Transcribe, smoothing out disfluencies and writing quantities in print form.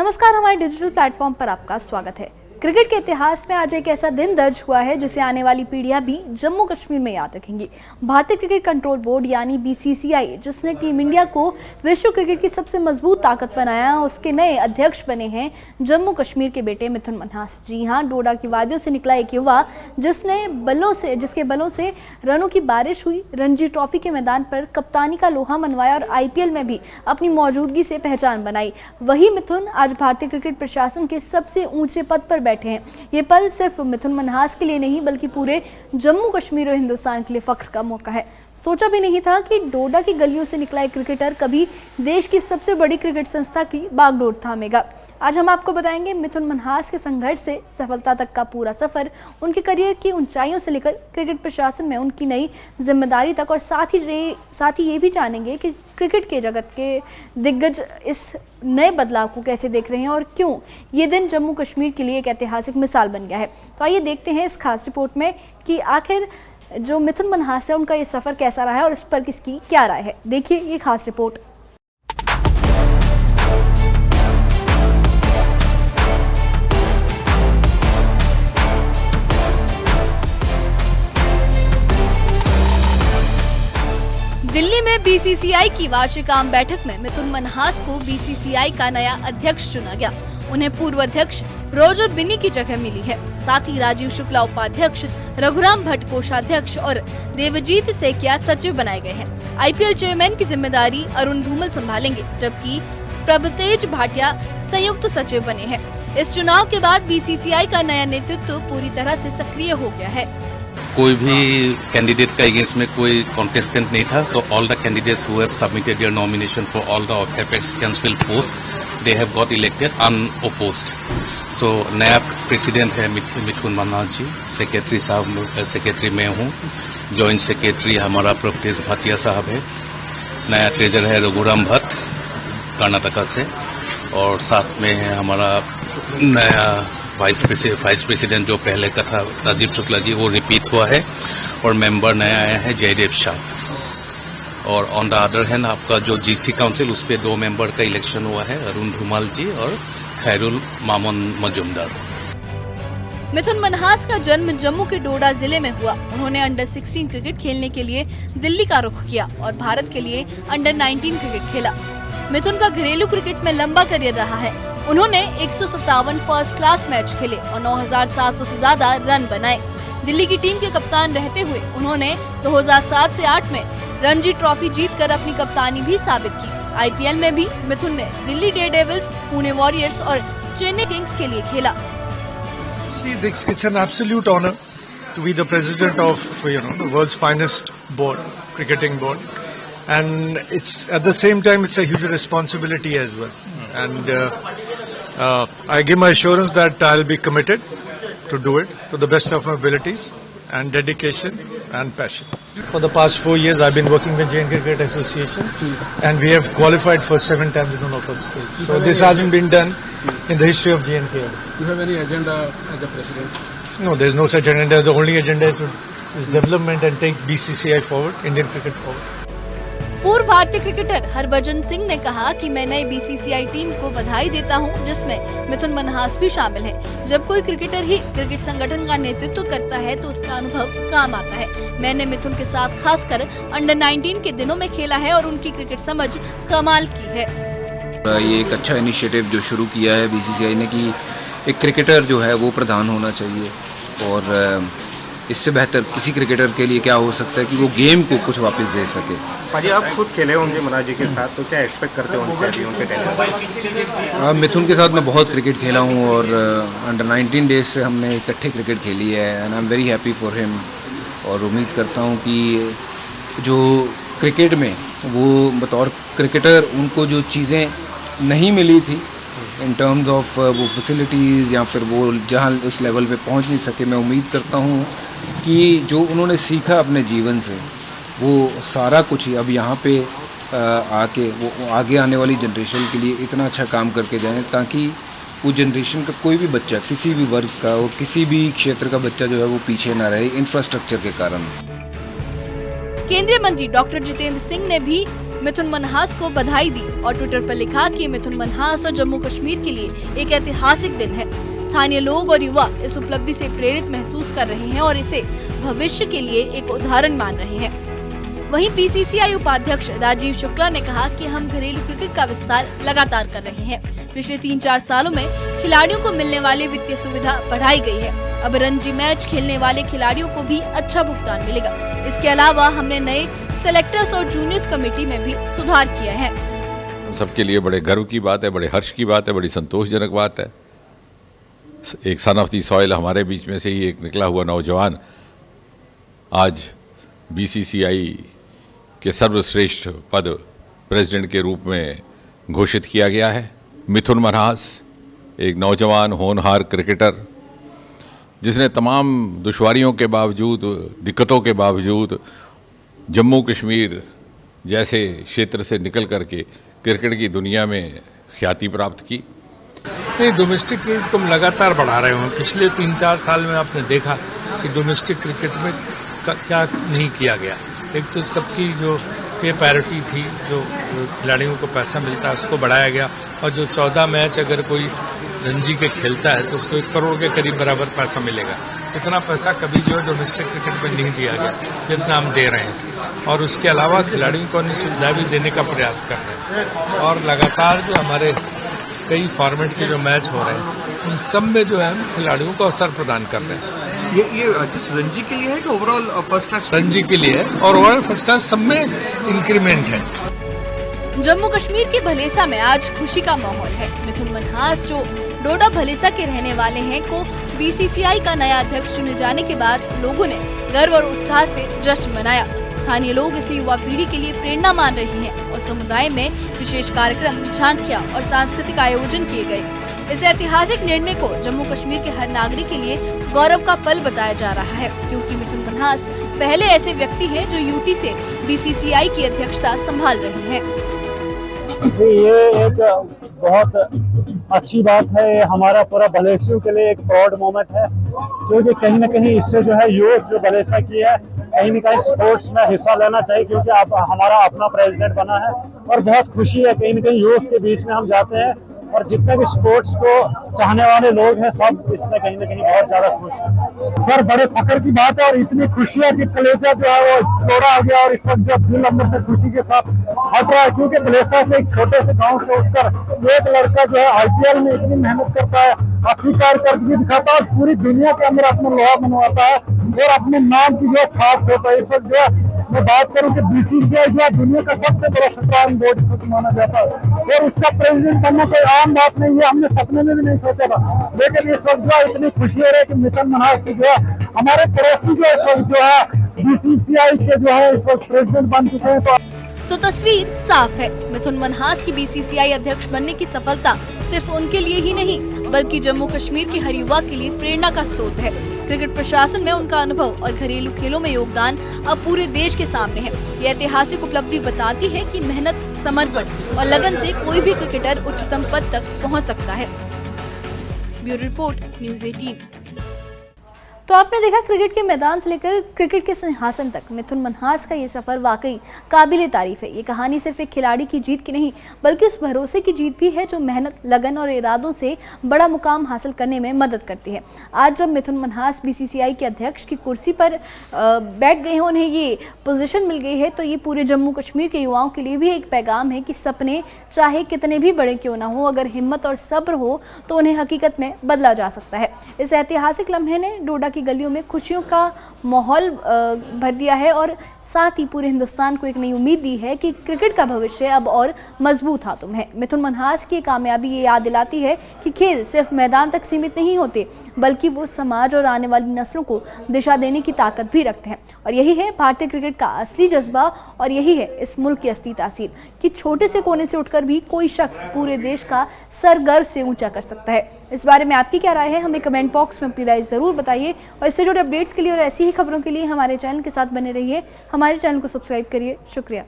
नमस्कार, हमारे digital platform पर आपका स्वागत है। क्रिकेट के इतिहास में आज एक ऐसा दिन दर्ज हुआ है जिसे आने वाली पीढ़ियां भी जम्मू कश्मीर में याद रखेंगी। भारतीय क्रिकेट कंट्रोल बोर्ड यानी बीसीसीआई, जिसने टीम इंडिया को विश्व क्रिकेट की सबसे मजबूत ताकत बनाया, उसके नए अध्यक्ष बने हैं जम्मू कश्मीर के बेटे मिथुन मन्हास। जी हां, डोडा की वादियों से निकला एक युवा जिसके बलों से रनों की बारिश हुई, रणजी ट्रॉफी के मैदान पर कप्तानी का लोहा मनवाया और आईपीएल में भी अपनी मौजूदगी से पहचान बनाई। वही मिथुन आज भारतीय क्रिकेट प्रशासन के सबसे ऊंचे पद पर बैठे हैं। ये पल सिर्फ मिथुन मन्हास के लिए नहीं बल्कि पूरे जम्मू कश्मीर और हिंदुस्तान के लिए फख्र का मौका है। सोचा भी नहीं था कि डोडा की गलियों से निकला एक क्रिकेटर कभी देश की सबसे बड़ी क्रिकेट संस्था की बागडोर थामेगा। आज हम आपको बताएंगे मिथुन मन्हास के संघर्ष से सफलता तक का पूरा सफर, उनके करियर की ऊंचाइयों से लेकर क्रिकेट प्रशासन में उनकी नई जिम्मेदारी तक, और साथ ही ये भी जानेंगे कि क्रिकेट के जगत के दिग्गज इस नए बदलाव को कैसे देख रहे हैं और क्यों ये दिन जम्मू कश्मीर के लिए एक ऐतिहासिक मिसाल बन गया है। तो आइए देखते हैं इस खास रिपोर्ट में कि आखिर जो मिथुन मन्हास है उनका ये सफर कैसा रहा है और इस पर किसकी क्या राय है। देखिए ये खास रिपोर्ट। दिल्ली में बीसीसीआई की वार्षिक आम बैठक में मिथुन मन्हास को बीसीसीआई का नया अध्यक्ष चुना गया। उन्हें पूर्व अध्यक्ष रोजर बिन्नी की जगह मिली है। साथ ही राजीव शुक्ला उपाध्यक्ष, रघुराम भट्ट कोषाध्यक्ष और देवजीत सेकिया सचिव बनाए गए हैं। आईपीएल चेयरमैन की जिम्मेदारी अरुण धूमल संभालेंगे, जबकि प्रभतेज भाटिया संयुक्त सचिव बने हैं। इस चुनाव के बाद बीसीसीआई का नया नेतृत्व पूरी तरह से सक्रिय हो गया है। कोई भी कैंडिडेट का अगेंस्ट में कोई कॉन्टेस्टेंट नहीं था, so all the candidates who have submitted their nomination for all the apex council post, they have got elected unopposed. So नया प्रेसिडेंट है मिथुन मन्हास जी, सेक्रेटरी साहब, सेक्रेटरी मैं हूँ, जॉइंट सेक्रेटरी हमारा प्रभतेज भाटिया साहब है, नया ट्रेजर है रघुराम भट्ट कर्नाटका से, और साथ में है हमारा नया वाइस प्रेसिडेंट जो पहले का था राजीव शुक्ला जी, वो रिपीट हुआ है, और मेंबर नया आया है जयदेव शाह। और ऑन द अदर हैंड आपका जो जीसी काउंसिल, उस पर 2 मेंबर का इलेक्शन हुआ है, अरुण धूमल जी और खैरुल मामून मजुमदार। मिथुन मन्हास का जन्म जम्मू के डोडा जिले में हुआ। उन्होंने अंडर 16 क्रिकेट खेलने के लिए दिल्ली का रुख किया और भारत के लिए अंडर 19 क्रिकेट खेला। मिथुन का घरेलू क्रिकेट में लंबा करियर रहा है। उन्होंने 157 फर्स्ट क्लास मैच खेले और 9700 से ज्यादा रन बनाए। दिल्ली की टीम के कप्तान रहते हुए उन्होंने 2007 से 8 में रणजी ट्रॉफी जीतकर अपनी कप्तानी भी साबित की। आईपीएल में भी मिथुन ने दिल्ली डेयरडेविल्स, पुणे वॉरियर्स और चेन्नई किंग्स के लिए खेला। It's an absolute honor to be the president of the world's finest board, cricketing board, and it's at the same time it's a huge responsibility as well. And I give my assurance that I'll be committed to do it to the best of my abilities and dedication and passion. For the past 4 years, I've been working with JNK Cricket Association, and we have qualified for 7 times in the knockout stage. So this hasn't been done in the history of JNK. Do you have any agenda as the president? No, there's no such agenda. The only agenda is development and take BCCI forward, Indian cricket forward. पूर्व भारतीय cricketer Harbhajan Singh ने कहा कि मैं नई BCCI team को बधाई देता हूं, जिसमें मिथुन मन्हास भी शामिल हैं। जब कोई क्रिकेटर ही क्रिकेट संगठन का नेतृत्व करता है तो उसका अनुभव काम आता है। मैंने मिथुन के साथ खासकर अंडर 19 के दिनों में खेला है और उनकी क्रिकेट समझ कमाल की है। ये एक अच्छा इनिशिएटिव जो शुरू किया है बीसीसीआई ने कि एक क्रिकेटर जो है वो प्रधान होना चाहिए, और इससे बेहतर किसी क्रिकेटर के लिए क्या हो सकता है कि वो गेम को कुछ वापस दे सके। भाजी, आप खुद खेले होंगे मन्हास जी के साथ, तो क्या एक्सपेक्ट करते हो उनसे अभी उनके टेनियर? मिथुन के साथ मैं बहुत क्रिकेट खेला हूँ और अंडर 19 डेज से हमने इकट्ठे क्रिकेट खेली है, and I am very happy for him. और उम्मीद करता हूँ कि जो क्रिकेट में वो बतौर क्रिकेटर उनको जो चीज़ें नहीं मिली थी इन टर्म्स ऑफ वो फैसिलिटीज़ या फिर वो जहाँ उस लेवल पे पहुँच नहीं सके, मैं उम्मीद करता हूँ कि जो उन्होंने सीखा अपने जीवन से वो सारा कुछ ही अब यहाँ पे आके वो आगे आने वाली जनरेशन के लिए इतना अच्छा काम करके जाएं, ताकि वो जनरेशन का कोई भी बच्चा, किसी भी वर्ग का और किसी भी क्षेत्र का बच्चा जो है वो पीछे ना रहे इंफ्रास्ट्रक्चर के कारण। केंद्रीय मंत्री डॉक्टर जितेंद्र सिंह ने भी मिथुन मनहास को बधाई दी और ट्विटर पर लिखा कि मिथुन मनहास और जम्मू कश्मीर के लिए एक ऐतिहासिक दिन है। स्थानीय लोग और युवा इस उपलब्धि से प्रेरित महसूस कर रहे हैं और इसे भविष्य के लिए एक उदाहरण मान रहे हैं। वहीं बीसीसीआई उपाध्यक्ष राजीव शुक्ला ने कहा कि हम घरेलू क्रिकेट का विस्तार लगातार कर रहे हैं। पिछले 3-4 सालों में खिलाड़ियों को मिलने वाली वित्तीय सुविधा बढ़ाई गई है। अब रणजी मैच खेलने वाले खिलाड़ियों को भी अच्छा भुगतान मिलेगा। इसके अलावा हमने नए सेलेक्टर्स और जूनियर्स कमेटी में भी सुधार किया है। हम सबके लिए बड़े गर्व की बात है, बड़े हर्ष की बात है, बड़ी संतोषजनक बात है। एक सन ऑफ द सॉइल हमारे बीच में से ही एक निकला हुआ नौजवान आज बीसीसीआई के सर्वश्रेष्ठ पद प्रेसिडेंट के रूप में घोषित किया गया है। मिथुन मनहास एक नौजवान होनहार क्रिकेटर जिसने तमाम दुश्वारियों के बावजूद, दिक्कतों के बावजूद जम्मू कश्मीर जैसे क्षेत्र से निकल करके क्रिकेट की दुनिया में ख्याति प्राप्त की। नहीं, डोमेस्टिक क्रिकेट को हम लगातार बढ़ा रहे हैं। पिछले 3-4 साल में आपने देखा कि डोमेस्टिक क्रिकेट में क्या नहीं किया गया। एक तो सबकी जो पे पैरिटी थी, जो खिलाड़ियों को पैसा मिलता है उसको बढ़ाया गया, और जो 14 मैच अगर कोई रणजी के खेलता है तो उसको 1 करोड़ के करीब बराबर पैसा मिलेगा। इतना पैसा कभी जो है डोमेस्टिक क्रिकेट में नहीं दिया गया जितना हम दे रहे हैं। और उसके अलावा खिलाड़ियों को अन्य सुविधा भी देने का प्रयास कर रहे हैं। और लगातार जो हमारे कई फॉर्मेट के जो मैच हो रहे हैं उन सब में जो है हम खिलाड़ियों को अवसर प्रदान कर रहे हैं। ये सिर्फ रणजी के लिए है कि ओवरऑल फर्स्ट क्लास? रणजी के लिए है और ओवरऑल फर्स्ट क्लास सब में इंक्रीमेंट है। जम्मू कश्मीर के भलेसा में आज खुशी का माहौल है। मिथुन मनहास जो डोडा भलेसा के रहने वाले हैं को बीसीसीआई का नया अध्यक्ष चुने जाने के बाद लोगों ने गर्व और उत्साह से जश्न मनाया। स्थानीय लोग इसे युवा पीढ़ी के लिए प्रेरणा मान रहे हैं और समुदाय में विशेष कार्यक्रम, झांकियां और सांस्कृतिक आयोजन किए गए। इस ऐतिहासिक निर्णय को जम्मू कश्मीर के हर नागरिक के लिए गौरव का पल बताया जा रहा है, क्योंकि मिथुन मनहास पहले ऐसे व्यक्ति हैं जो यूटी से बीसीसीआई की अध्यक्षता संभाल रहे हैं। ये एक बहुत अच्छी बात है। ये हमारा पूरा भलेसियों के लिए एक प्राउड मोमेंट है, क्योंकि कहीं ना कहीं इससे जो है यूथ जो भलेसा की है कहीं न कहीं स्पोर्ट्स में हिस्सा लेना चाहिए, क्योंकि अब हमारा अपना प्रेसिडेंट बना है और बहुत खुशी है। कहीं न कहीं यूथ के बीच में हम जाते हैं और जितने भी स्पोर्ट्स को चाहने वाले लोग हैं सब इसमें कहीं न कहीं बहुत ज्यादा खुश हैं। सर, बड़े फख्र की बात है और इतनी खुशी है कि कलेजा जो है वो चौड़ा हो गया और इस वक्त जो दिल अंदर से खुशी के साथ हट रहा है, क्योंकि भलेसा से एक छोटे से गांव से उठकर एक लड़का जो है आईपीएल में इतनी मेहनत करता है, अच्छी कारकर्दगी दिखाता है और पूरी दुनिया के अंदर अपना लोहा मनवाता है और अपने नाम की जो छाप छोड़ता है। इस वक्त जो है मैं बात करूं कि बीसीसीआई जो है दुनिया का सबसे बड़ा सरकारी बोर्ड इस वक्त माना जाता है और उसका प्रेसिडेंट बनना कोई आम बात नहीं है। हमने सपने में भी नहीं सोचा था, लेकिन इस वक्त जो है इतनी खुशी हो रही है कि मिथुन मनहास जो है हमारे पड़ोसी जो इस वक्त जो है बीसीसीआई के जो है इस वक्त प्रेसिडेंट बन चुके हैं। तो तस्वीर साफ है, मिथुन मनहास की बीसीसीआई अध्यक्ष बनने की सफलता सिर्फ उनके लिए ही नहीं बल्कि जम्मू कश्मीर के हर युवा के लिए प्रेरणा का स्रोत है। क्रिकेट प्रशासन में उनका अनुभव और घरेलू खेलों में योगदान अब पूरे देश के सामने है। ये ऐतिहासिक उपलब्धि बताती है कि मेहनत, समर्पण और लगन से कोई भी क्रिकेटर उच्चतम पद तक पहुंच सकता है। Bureau report, news 18। तो आपने देखा क्रिकेट के मैदान से लेकर क्रिकेट के सिंहासन तक मिथुन मनहास का ये सफर वाकई काबिले तारीफ है। ये कहानी सिर्फ एक खिलाड़ी की जीत की नहीं बल्कि उस भरोसे की जीत भी है जो मेहनत, लगन और इरादों से बड़ा मुकाम हासिल करने में मदद करती है। आज जब मिथुन मनहास बीसीसीआई के अध्यक्ष की कुर्सी पर बैठ गए हैं, उन्हें ये पोजीशन मिल गई है, तो ये पूरे जम्मू कश्मीर के युवाओं के लिए भी एक पैगाम है कि सपने चाहे कितने भी बड़े क्यों ना हो, अगर हिम्मत और सब्र हो तो उन्हें हकीकत में बदला जा सकता है। इस ऐतिहासिक लम्हे ने डोडा की गलियों में खुशियों का माहौल भर दिया है और साथ ही पूरे हिंदुस्तान को एक नई उम्मीद दी है कि क्रिकेट का भविष्य अब और मजबूत हाथों में है। मिथुन मनहास की कामयाबी ये याद दिलाती है कि खेल सिर्फ मैदान तक सीमित नहीं होते बल्कि वो समाज और आने वाली नस्लों को दिशा देने की ताकत भी रखते हैं। और यही है भारतीय क्रिकेट का असली जज्बा और यही है इस मुल्क की असली तासीर कि छोटे से कोने से उठकर भी कोई शख्स पूरे देश का सर गर्व से ऊंचा कर सकता है। इस बारे में आपकी क्या राय है, हमें कमेंट बॉक्स में अपनी राय जरूर बताइए और इससे जुड़े अपडेट्स के लिए और ऐसी ही खबरों के लिए हमारे चैनल के साथ बने रहिए। हमारे चैनल को सब्सक्राइब करिए। शुक्रिया।